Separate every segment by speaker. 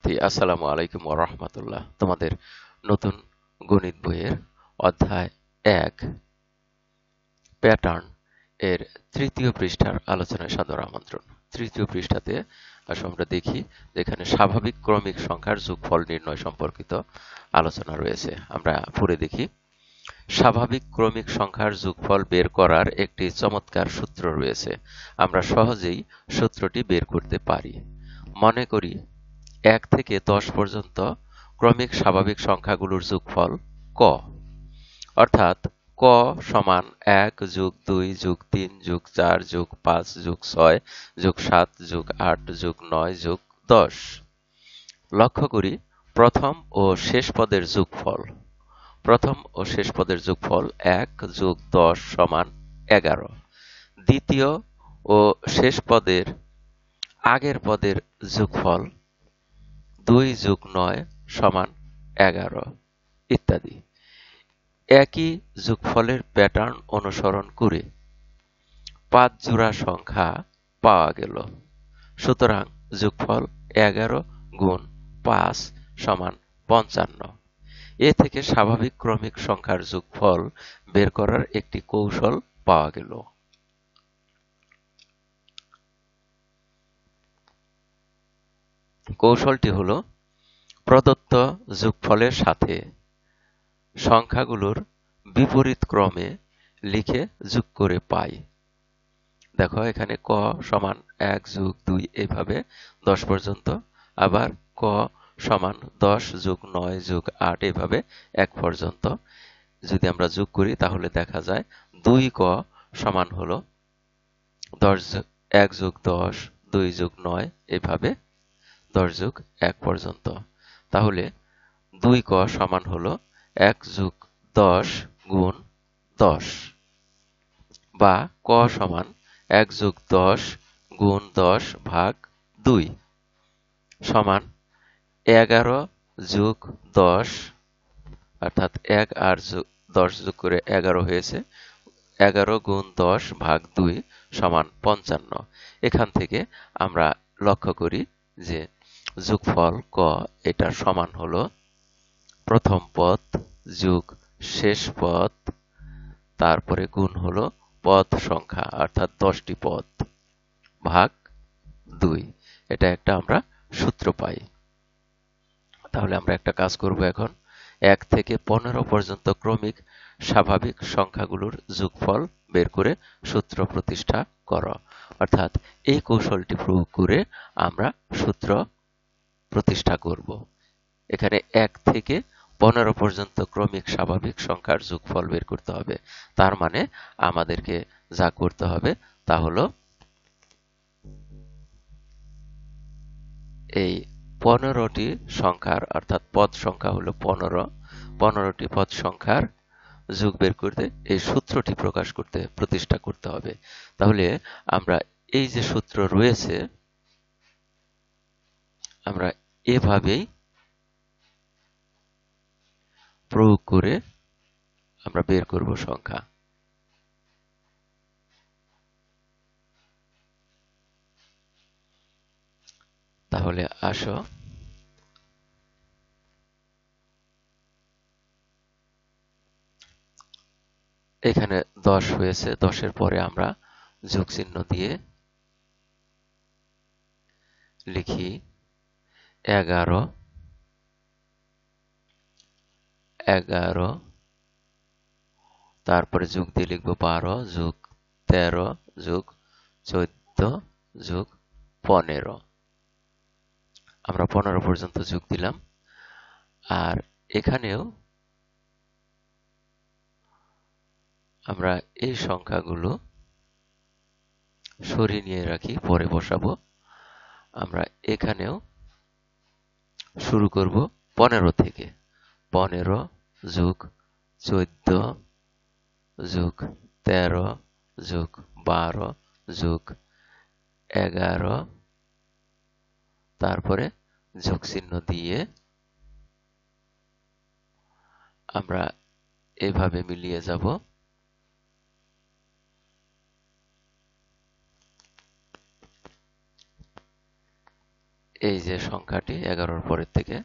Speaker 1: শিক্ষার্থী, আসসালামু আলাইকুম ওয়া রাহমাতুল্লাহ। তোমাদের নতুন গণিত বইয়ের অধ্যায় ১ প্যাটার্ন এর তৃতীয় পৃষ্ঠার আলোচনায় সাদর আমন্ত্রণ। তৃতীয় পৃষ্ঠাতে আসো আমরা দেখি যেখানে স্বাভাবিক ক্রমিক সংখ্যার যোগফল নির্ণয় সম্পর্কিত আলোচনা রয়েছে। আমরা পড়ে দেখি। স্বাভাবিক ক্রমিক সংখ্যার যোগফল বের করার একটি চমৎকার সূত্র রয়েছে। আমরা সহজেই সূত্রটি বের করতে পারি। মনে করি ১ থেকে ১০ পর্যন্ত ক্রমিক স্বাভাবিক সংখ্যাগুলোর যোগফল ক, অর্থাৎ ক সমান ১ যোগ ২ যোগ ৩ যোগ ৪ যোগ ৫ যোগ ৬ যোগ ৭ যোগ ৮ যোগ ৯ যোগ ১০। লক্ষ্য করি প্রথম ও শেষ পদের যোগফল। প্রথম ও শেষ পদের যোগফল ১ যোগ ১০ সমান ১১। দ্বিতীয় ও শেষ পদের আগের পদের যোগফল ২ যোগ ৯ সমান ১১ ইত্যাদি। একই যোগফলের প্যাটার্ন অনুসরণ করে ৫ জোড়া সংখ্যা পাওয়া গেল। সুতরাং যোগফল ১১ গুণ ৫ সমান ৫৫। এ থেকে স্বাভাবিক ক্রমিক সংখ্যার যোগফল বের করার একটি কৌশল পাওয়া গেল। কৌশলটি হলো প্রদত্ত যোগফলের সাথে সংখ্যাগুলোর বিপরীত ক্রমে লিখে যোগ করে পাই। দেখো এখানে ক সমান ১ যোগ ২ এভাবে ১০ পর্যন্ত, আবার ক সমান ১০ যোগ ৯ যোগ ৮ এভাবে ১ পর্যন্ত। যদি আমরা যোগ করি তাহলে দেখা যায় ২ ক সমান হলো ১ যোগ ১০ ২ যোগ ৯ এভাবে ১০ যোগ ১ পর্যন্ত। তাহলে ২ ক সমান হলো ১ যোগ ১০ গুণ ১০, বা ক সমান ১ যোগ ১০ গুণ ১০ ভাগ ২ সমান ১১ যোগ ১০, অর্থাৎ ১ আর ১০ যোগ করে ১১ হয়েছে। ১১ গুণ ১০ ভাগ ২ সমান ৫৫। এখান থেকে আমরা লক্ষ্য করি যে যোগফল ক এটার সমান হলো প্রথম পদ যোগ শেষ পদ, তারপরে গুণ হলো পদ সংখ্যা অর্থাৎ ১০টি পদ ভাগ ২। এটা একটা আমরা সূত্র পাই। তাহলে আমরা একটা কাজ করব এখন। ১ থেকে ১৫ পর্যন্ত ক্রমিক স্বাভাবিক সংখ্যাগুলোর যোগফল বের করে সূত্র প্রতিষ্ঠা করো। অর্থাৎ এই কৌশলটি প্রয়োগ করে আমরা সূত্র প্রতিষ্ঠা করব। এখানে ১ থেকে ১৫ পর্যন্ত ক্রমিক স্বাভাবিক সংখ্যার যোগফল বের করতে হবে। তার মানে আমাদেরকে যা করতে হবে তা হলো এই ১৫টি সংখ্যার, অর্থাৎ পদ সংখ্যা হলো ১৫টি পদ সংখ্যার যোগ বের করতে এই সূত্রটি প্রতিষ্ঠা করতে হবে। তাহলে আমরা এই যে সূত্র রয়েছে আমরা এভাবেই প্রয়োগ করে আমরা বের করব সংখ্যা। তাহলে আসো এখানে ১০ হয়েছে, ১০-এর পরে আমরা যোগ চিহ্ন দিয়ে লিখি ১১, তারপরে যোগ দিয়ে লিখব ১২ যোগ ১৩ যোগ ১৪ যোগ ১৫। আমরা ১৫ পর্যন্ত যোগ দিলাম। আর এখানেও আমরা এই সংখ্যাগুলো সরিয়ে নিয়ে রাখি, পরে বসাবো। আমরা এখানেও শুরু করব ১৫ থেকে। ১৫ যোগ ১৪ যোগ ১৩ যোগ ১২ যোগ ১১, তারপরে যোগ চিহ্ন দিয়ে আমরা এভাবে মিলিয়ে যাব। এই যে সংখ্যাটি 11-র পরের থেকে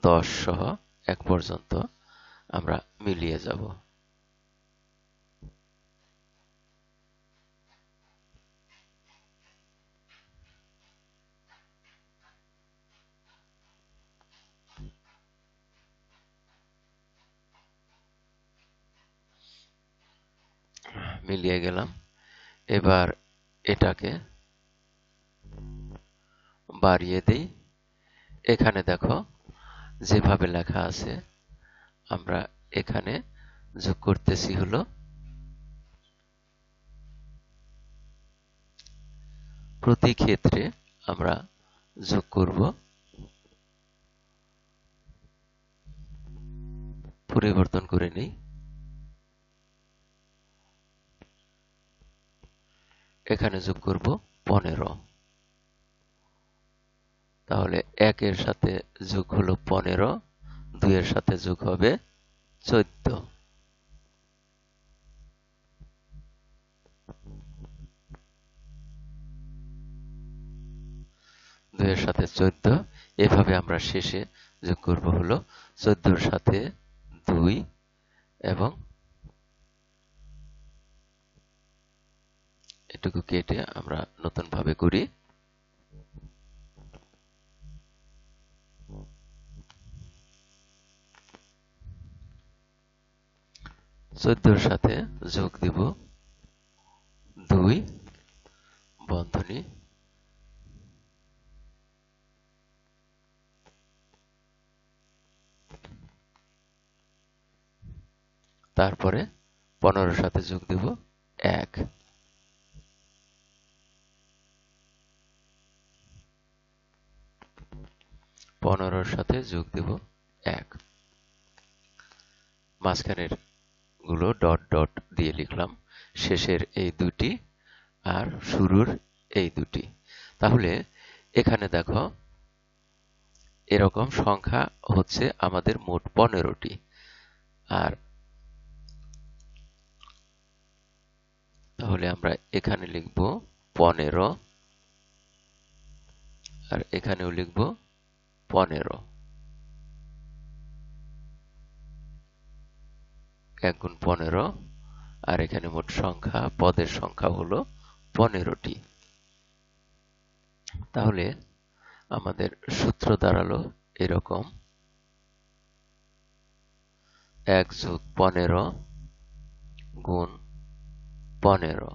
Speaker 1: 10 সহ 1 পর্যন্ত আমরা মিলিয়ে যাব। মিলিয়ে গেলাম। এবার এটাকে বাড়িয়ে দেই। এখানে দেখো যেভাবে লেখা আছে, আমরা এখানে যোগ করতেছি হলো প্রতি ক্ষেত্রে আমরা যোগ করব পরিবর্তন করে নেই। এখানে যোগ করব 15। তাহলে 1 এর সাথে যোগ হলো 15, 2 এর সাথে যোগ হবে 14। 2 এর সাথে 14, এভাবে আমরা শেষে যোগ করব হলো 14 এর সাথে 2 এবং এটুকু কেটে আমরা নতুন ভাবে করি। 14 এর সাথে যোগ দিব 2 বন্ধনী, তারপরে 15 এর সাথে যোগ দিব 1, 15 এর সাথে যোগ দিব 1। মাঝখানের গুলো ডট ডট দিয়ে লিখলাম, শেষের এই দুটি আর শুরুর এই দুটি। তাহলে এখানে দেখো এরকম সংখ্যা হচ্ছে আমাদের মোট 15টি। আর তাহলে আমরা এখানে লিখব 15 আর এখানেও লিখব 15। 1 গুণ 15, আর এখানে মোট সংখ্যা পদের সংখ্যা হলো 15টি। তাহলে আমাদের সূত্র দাঁড়ালো এরকম: 1 যোগ 15 গুণ 15।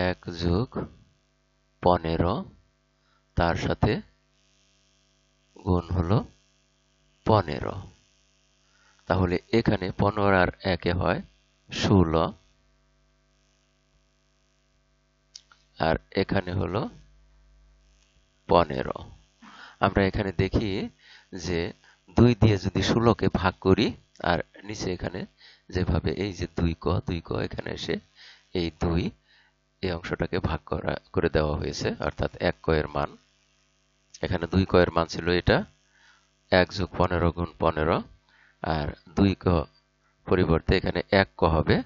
Speaker 1: 1 যোগ 15 তার সাথে গুণ হলো 15। তাহলে এখানে 15 আর 1 এ হয় 16, আর এখানে হলো 15। আমরা এখানে দেখি যে 2 দিয়ে যদি 16 কে ভাগ করি, আর নিচে এখানে যেভাবে এই যে 2 ক এখানে এসে এই 2 এই অংশটাকে ভাগ করে দেওয়া হয়েছে, অর্থাৎ 1 ক এর মান, এখানে 2 ক এর মান ছিল এটা 1 যোগ 15 গুণ 15, আর 2 ক পরিবর্তে এখানে 1 ক হবে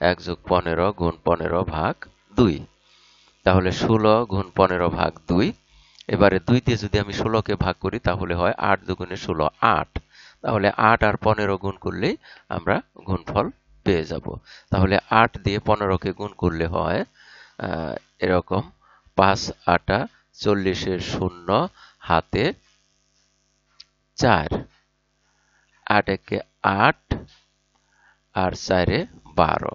Speaker 1: 1 যোগ 15 গুণ 15 ভাগ 2। তাহলে 16 গুণ 15 ভাগ 2। এবারে 2 দিয়ে যদি আমি 16 কে ভাগ করি তাহলে হয় 8 দুগুণে 16, 8। তাহলে 8 আর 15 গুণ করলেই আমরা গুণফল পেয়ে যাব। তাহলে 8 দিয়ে 15 কে গুণ করলে হয় এরকম: 5 8 40 এর 0 হাতে 4, 8 একে 8 আর 4 এ 12,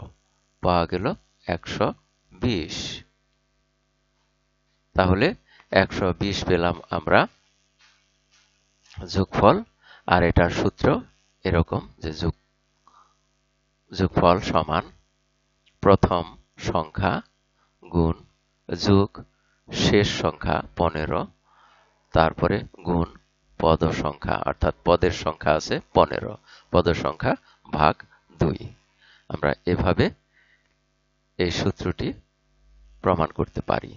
Speaker 1: পাওয়া গেল 120। তাহলে 120 পেলাম আমরা যোগফল। আর এটার সূত্র এরকম যে যোগফল সমান প্রথম সংখ্যা গুণ যোগ শেষ সংখ্যা 15, তারপরে গুণ পদ সংখ্যা, অর্থাৎ পদের সংখ্যা আছে 15, পদ সংখ্যা ভাগ 2। আমরা এভাবে এই সূত্রটি প্রমাণ করতে পারি।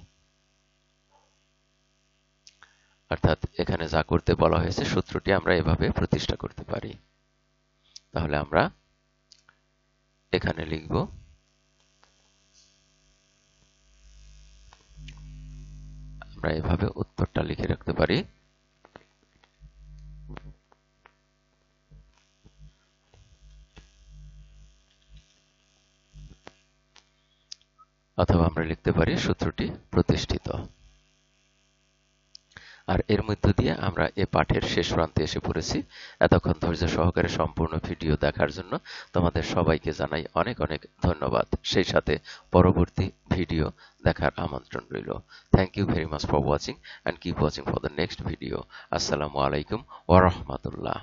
Speaker 1: অর্থাৎ এখানে যা করতে বলা হয়েছে সূত্রটি আমরা এভাবে প্রতিষ্ঠা করতে পারি। তাহলে আমরা এখানে লিখব আমরা এভাবে উত্তরটা লিখে রাখতে পারি। অথবা আমরা লিখতে পারি সূত্রটি প্রতিষ্ঠিত। আর এর মধ্য দিয়ে আমরা এ পাঠের শেষ প্রান্তে এসে পড়েছি। এতক্ষণ ধৈর্য সহকারে সম্পূর্ণ ভিডিও দেখার জন্য তোমাদের সবাইকে জানাই অনেক অনেক ধন্যবাদ। সেই সাথে পরবর্তী ভিডিও দেখার আমন্ত্রণ রইল। Thank you very much for watching and keep watching for the next video. আসসালামু আলাইকুম ওয়া রাহমাতুল্লাহ।